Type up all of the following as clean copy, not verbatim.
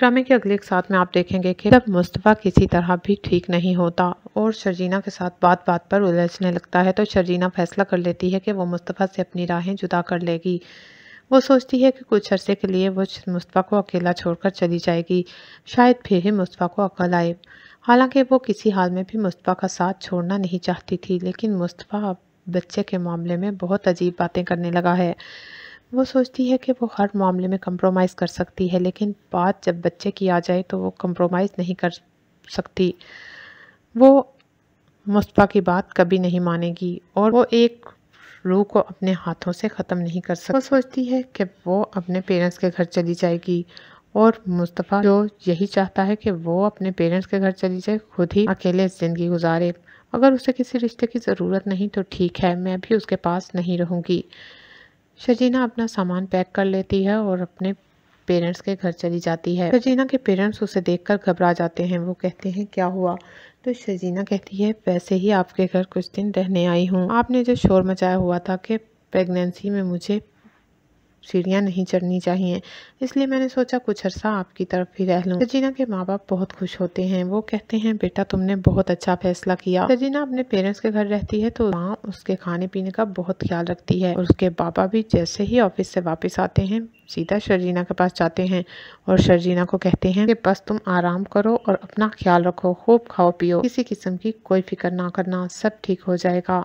ड्रामे के अगले एक साथ में आप देखेंगे कि जब मुस्तफ़ा किसी तरह भी ठीक नहीं होता और शर्जीना के साथ बात बात पर उलझने लगता है तो शर्जीना फैसला कर लेती है कि वो मुस्तफ़ा से अपनी राहें जुदा कर लेगी। वो सोचती है कि कुछ अरसे के लिए वो मुस्तफ़ा को अकेला छोड़कर चली जाएगी, शायद फिर ही मुस्तफ़ा को अक्ल आए। हालांकि वो किसी हाल में भी मुस्तफ़ा का साथ छोड़ना नहीं चाहती थी, लेकिन मुस्तफ़ा अब बच्चे के मामले में बहुत अजीब बातें करने लगा है। वो सोचती है कि वो हर मामले में कंप्रोमाइज़ कर सकती है, लेकिन बात जब बच्चे की आ जाए तो वो कंप्रोमाइज़ नहीं कर सकती। वो मुस्तफ़ा की बात कभी नहीं मानेगी और वो एक रूह को अपने हाथों से ख़त्म नहीं कर सकती। वो सोचती है कि वो अपने पेरेंट्स के घर चली जाएगी और मुस्तफ़ा जो यही चाहता है कि वो अपने पेरेंट्स के घर चली जाए, खुद ही अकेले ज़िंदगी गुजारे। अगर उसे किसी रिश्ते की ज़रूरत नहीं तो ठीक है, मैं भी उसके पास नहीं रहूँगी। शर्जीना अपना सामान पैक कर लेती है और अपने पेरेंट्स के घर चली जाती है। शर्जीना के पेरेंट्स उसे देखकर घबरा जाते हैं। वो कहते हैं क्या हुआ? तो शर्जीना कहती है वैसे ही आपके घर कुछ दिन रहने आई हूँ। आपने जो शोर मचाया हुआ था कि प्रेगनेंसी में मुझे सीढ़ियाँ नहीं चढ़नी चाहिए, इसलिए मैंने सोचा कुछ अरसा आपकी तरफ ही रह लूँ। शर्जीना के माँ बाप बहुत खुश होते हैं। वो कहते हैं बेटा तुमने बहुत अच्छा फैसला किया। शर्जीना अपने पेरेंट्स के घर रहती है तो माँ उसके खाने पीने का बहुत ख्याल रखती है और उसके पापा भी जैसे ही ऑफिस से वापस आते हैं सीधा शर्जीना के पास जाते हैं और शर्जीना को कहते हैं कि बस तुम आराम करो और अपना ख्याल रखो, खूब खाओ पियो, किसी किस्म की कोई फिक्र ना करना, सब ठीक हो जाएगा।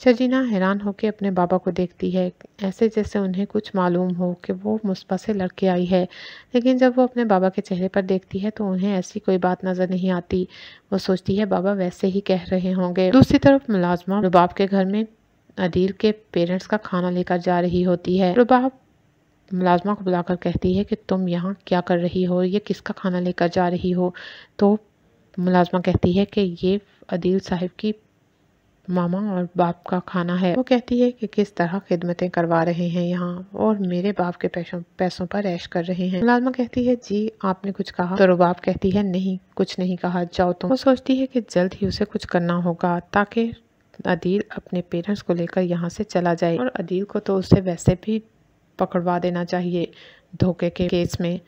शर्जीना हैरान होकर अपने बाबा को देखती है, ऐसे जैसे उन्हें कुछ मालूम हो कि वो मुस्तफ़ा से लड़के आई है, लेकिन जब वो अपने बाबा के चेहरे पर देखती है तो उन्हें ऐसी कोई बात नज़र नहीं आती। वो सोचती है बाबा वैसे ही कह रहे होंगे। दूसरी तरफ मुलाजमा रुबाब के घर में अदील के पेरेंट्स का खाना लेकर जा रही होती है। रुबाब मुलाजमा को बुलाकर कहती है कि तुम यहाँ क्या कर रही हो, ये किसका खाना लेकर जा रही हो? तो मुलाजमा कहती है कि ये अदील साहब की मामा और बाप का खाना है। वो कहती है कि किस तरह खिदमतें करवा रहे हैं यहाँ और मेरे बाप के पैसों पर ऐश कर रहे हैं। मुलाजमा कहती है जी आपने कुछ कहा? तो रुबाब कहती है नहीं कुछ नहीं कहा, जाओ तुम। वो सोचती है कि जल्द ही उसे कुछ करना होगा ताकि अदील अपने पेरेंट्स को लेकर यहाँ से चला जाए और अदील को तो उसे वैसे भी पकड़वा देना चाहिए धोखे के केस में।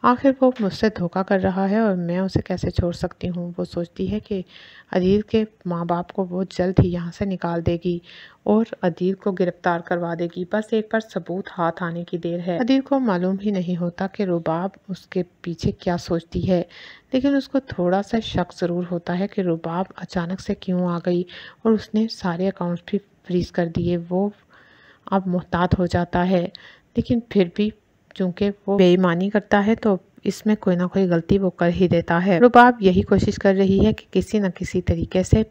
आखिर वो मुझसे धोखा कर रहा है और मैं उसे कैसे छोड़ सकती हूँ। वो सोचती है कि अदील के माँ बाप को वो जल्द ही यहाँ से निकाल देगी और अदील को गिरफ्तार करवा देगी, बस एक बार सबूत हाथ आने की देर है। अदील को मालूम ही नहीं होता कि रुबाब उसके पीछे क्या सोचती है, लेकिन उसको थोड़ा सा शक ज़रूर होता है कि रुबाब अचानक से क्यों आ गई और उसने सारे अकाउंट्स भी फ्रीज कर दिए। वो अब मुहतात हो जाता है, लेकिन फिर भी चूंकि वो बेईमानी करता है तो इसमें कोई ना कोई गलती वो कर ही देता है। रुबाब यही कोशिश कर रही है कि किसी न किसी तरीके से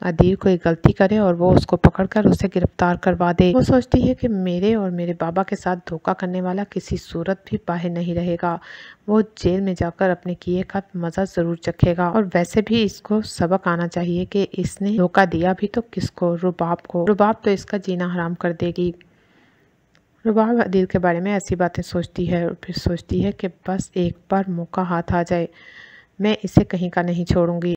अदील कोई गलती करे और वो उसको पकड़कर उसे गिरफ्तार करवा दे। वो सोचती है कि मेरे और मेरे बाबा के साथ धोखा करने वाला किसी सूरत भी बाहर नहीं रहेगा। वो जेल में जाकर अपने किए का मज़ा ज़रूर चखेगा और वैसे भी इसको सबक आना चाहिए कि इसने धोखा दिया भी तो किसको? रुबाब को। रुबाब तो इसका जीना हराम कर देगी। रुबाब अदील के बारे में ऐसी बातें सोचती है और फिर सोचती है कि बस एक बार मौका हाथ आ जाए, मैं इसे कहीं का नहीं छोड़ूंगी।